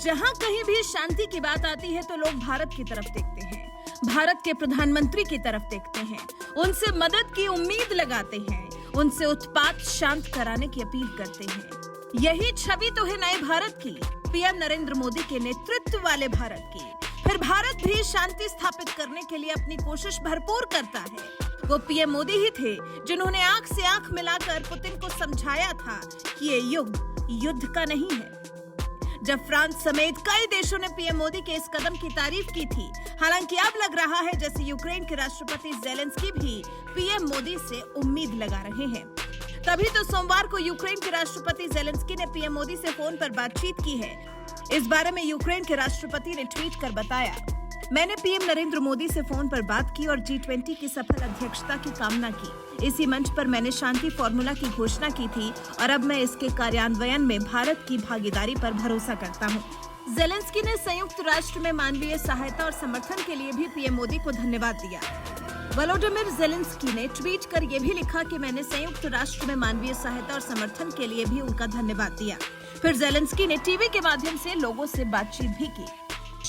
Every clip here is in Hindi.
जहां कहीं भी शांति की बात आती है तो लोग भारत की तरफ देखते हैं, भारत के प्रधानमंत्री की तरफ देखते हैं, उनसे मदद की उम्मीद लगाते हैं, उनसे उत्पात शांत कराने की अपील करते हैं। यही छवि तो है नए भारत की, पीएम नरेंद्र मोदी के नेतृत्व वाले भारत की। फिर भारत भी शांति स्थापित करने के लिए अपनी कोशिश भरपूर करता है। वो पीएम मोदी ही थे जिन्होंने आंख से आंख मिलाकर पुतिन को समझाया था कि ये युद्ध का नहीं है। जब फ्रांस समेत कई देशों ने पीएम मोदी के इस कदम की तारीफ की थी, हालांकि अब लग रहा है जैसे यूक्रेन के राष्ट्रपति ज़ेलेंस्की भी पीएम मोदी से उम्मीद लगा रहे हैं। तभी तो सोमवार को यूक्रेन के राष्ट्रपति ज़ेलेंस्की ने पीएम मोदी से फोन पर बातचीत की है। इस बारे में यूक्रेन के राष्ट्रपति ने ट्वीट कर बताया, मैंने पीएम नरेंद्र मोदी से फोन पर बात की और G20 की सफल अध्यक्षता की कामना की। इसी मंच पर मैंने शांति फॉर्मूला की घोषणा की थी और अब मैं इसके कार्यान्वयन में भारत की भागीदारी पर भरोसा करता हूं। ज़ेलेंस्की ने संयुक्त राष्ट्र में मानवीय सहायता और समर्थन के लिए भी पीएम मोदी को धन्यवाद दिया। वोलोडिमिर ज़ेलेंस्की ने ट्वीट कर ये भी लिखा कि मैंने संयुक्त राष्ट्र में मानवीय सहायता और समर्थन के लिए भी उनका धन्यवाद दिया। फिर ज़ेलेंस्की ने टीवी के माध्यम से लोगों से बातचीत भी की।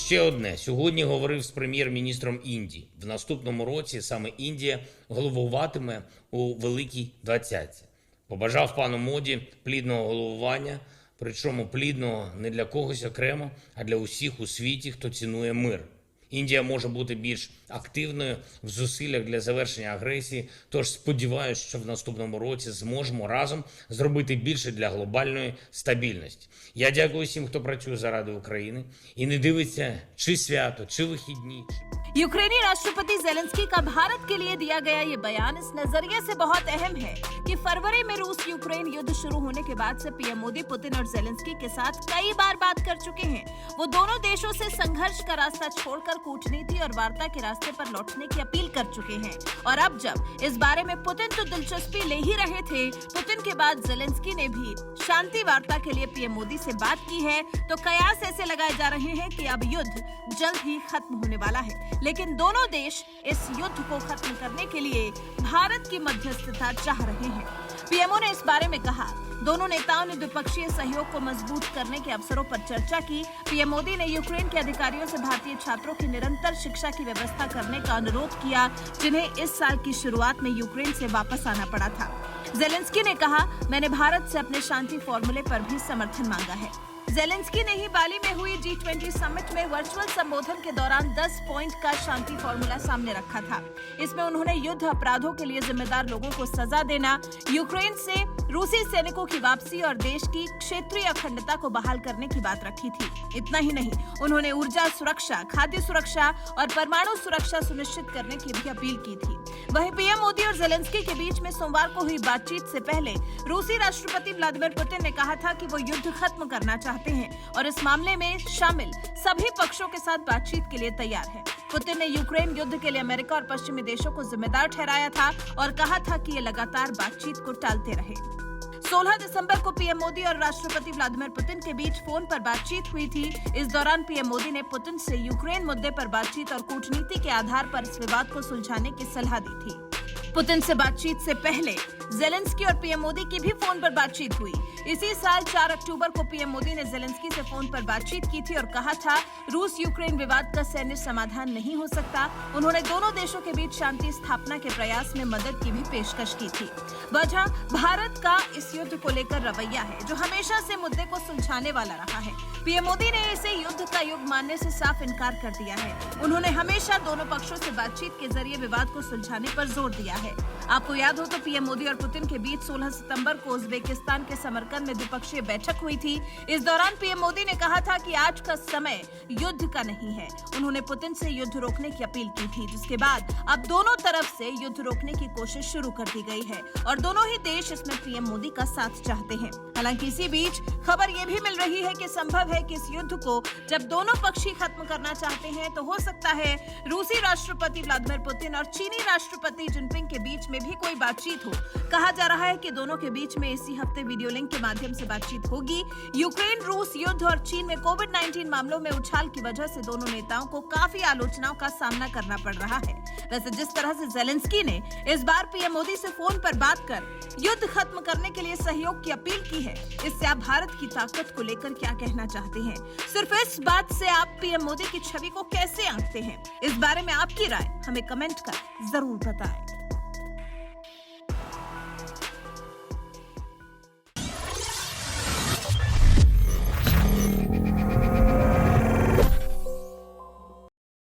Ще одне. Сьогодні говорив з прем'єр-міністром Індії. В наступному році саме Індія головуватиме у Великій Двадцятці. Побажав пану Моді плідного головування, причому плідного не для когось окремо, а для усіх у світі, хто цінує мир. Індія може бути більш активною в зусиллях для завершення агресії, тож сподіваюся, що в наступному році зможемо разом зробити більше для глобальної стабільності. Я дякую всім, хто працює заради України і не дивиться, чи свято, чи вихідні, यूक्रेनी राष्ट्रपति ज़ेलेंस्की का भारत के लिए दिया गया ये बयान इस नजरिए से बहुत अहम है कि फरवरी में रूस यूक्रेन युद्ध शुरू होने के बाद से पीएम मोदी पुतिन और ज़ेलेंस्की के साथ कई बार बात कर चुके हैं। वो दोनों देशों से संघर्ष का रास्ता छोड़कर कूटनीति और वार्ता के रास्ते पर लौटने की अपील कर चुके हैं। और अब जब इस बारे में पुतिन तो दिलचस्पी ले ही रहे थे, पुतिन के बाद ज़ेलेंस्की ने भी शांति वार्ता के लिए पीएम मोदी से बात की है, तो कयास ऐसे लगाए जा रहे हैं कि अब युद्ध जल्द ही खत्म होने वाला है। लेकिन दोनों देश इस युद्ध को खत्म करने के लिए भारत की मध्यस्थता चाह रहे हैं। पीएमओ ने इस बारे में कहा, दोनों नेताओं ने द्विपक्षीय सहयोग को मजबूत करने के अवसरों पर चर्चा की। पीएम मोदी ने यूक्रेन के अधिकारियों से भारतीय छात्रों की निरंतर शिक्षा की व्यवस्था करने का अनुरोध किया, जिन्हें इस साल की शुरुआत में यूक्रेन से वापस आना पड़ा था। ज़ेलेंस्की ने कहा, मैंने भारत से अपने शांति फॉर्मूले पर भी समर्थन मांगा है। ज़ेलेंस्की ने ही बाली में हुई G20 समिट में वर्चुअल संबोधन के दौरान 10 पॉइंट का शांति फॉर्मूला सामने रखा था। इसमें उन्होंने युद्ध अपराधों के लिए जिम्मेदार लोगों को सजा देना, यूक्रेन से रूसी सैनिकों की वापसी और देश की क्षेत्रीय अखंडता को बहाल करने की बात रखी थी। इतना ही नहीं, उन्होंने ऊर्जा सुरक्षा, खाद्य सुरक्षा और परमाणु सुरक्षा सुनिश्चित करने की भी अपील की थी। वहीं पीएम मोदी और ज़ेलेंस्की के बीच में सोमवार को हुई बातचीत से पहले रूसी राष्ट्रपति व्लादिमीर पुतिन ने कहा था कि वो युद्ध खत्म करना चाहते हैं और इस मामले में शामिल सभी पक्षों के साथ बातचीत के लिए तैयार है। पुतिन ने यूक्रेन युद्ध के लिए अमेरिका और पश्चिमी देशों को जिम्मेदार ठहराया था और कहा था कि ये लगातार बातचीत को टालते रहे। 16 दिसंबर को पीएम मोदी और राष्ट्रपति व्लादिमीर पुतिन के बीच फोन पर बातचीत हुई थी। इस दौरान पीएम मोदी ने पुतिन से यूक्रेन मुद्दे पर बातचीत और कूटनीति के आधार पर इस विवाद को सुलझाने की सलाह दी थी। पुतिन से बातचीत से पहले ज़ेलेंस्की और पीएम मोदी की भी फोन पर बातचीत हुई। इसी साल 4 अक्टूबर को पीएम मोदी ने ज़ेलेंस्की से फोन पर बातचीत की थी और कहा था, रूस यूक्रेन विवाद का सैन्य समाधान नहीं हो सकता। उन्होंने दोनों देशों के बीच शांति स्थापना के प्रयास में मदद की भी पेशकश की थी। वजह भारत का इस युद्ध को लेकर रवैया है, जो हमेशा से मुद्दे को सुलझाने वाला रहा है। पीएम मोदी ने इसे युद्ध का युग मानने से साफ इनकार कर दिया है। उन्होंने हमेशा दोनों पक्षों से बातचीत के जरिए विवाद को सुलझाने पर जोर दिया है। आपको याद हो तो पीएम मोदी और पुतिन के बीच 16 सितंबर को उज्बेकिस्तान के समरकंद में द्विपक्षीय बैठक हुई थी। इस दौरान पीएम मोदी ने कहा था कि आज का समय युद्ध का नहीं है। उन्होंने पुतिन से युद्ध रोकने की अपील की थी, जिसके बाद अब दोनों तरफ से युद्ध रोकने की कोशिश शुरू कर दी गई है और दोनों ही देश इसमें पीएम मोदी का साथ चाहते हैं। हालांकि इसी बीच खबर ये भी मिल रही है कि संभव है कि इस युद्ध को जब दोनों पक्ष ही खत्म करना चाहते हैं तो हो सकता है रूसी राष्ट्रपति व्लादिमीर पुतिन और चीनी राष्ट्रपति जिनपिंग के बीच में भी कोई बातचीत हो। कहा जा रहा है कि दोनों के बीच में इसी हफ्ते वीडियो लिंक के माध्यम से बातचीत होगी। यूक्रेन रूस युद्ध और चीन में कोविड-19 मामलों में उछाल की वजह से दोनों नेताओं को काफी आलोचनाओं का सामना करना पड़ रहा है। वैसे जिस तरह से ज़ेलेंस्की ने इस बार पीएम मोदी से फोन पर बात कर युद्ध खत्म करने के लिए सहयोग की अपील की है, इससे आप भारत की ताकत को लेकर क्या कहना चाहते हैं? सिर्फ इस बात से आप पीएम मोदी की छवि को कैसे आंकते हैं? इस बारे में आपकी राय हमें कमेंट कर जरूर बताएं।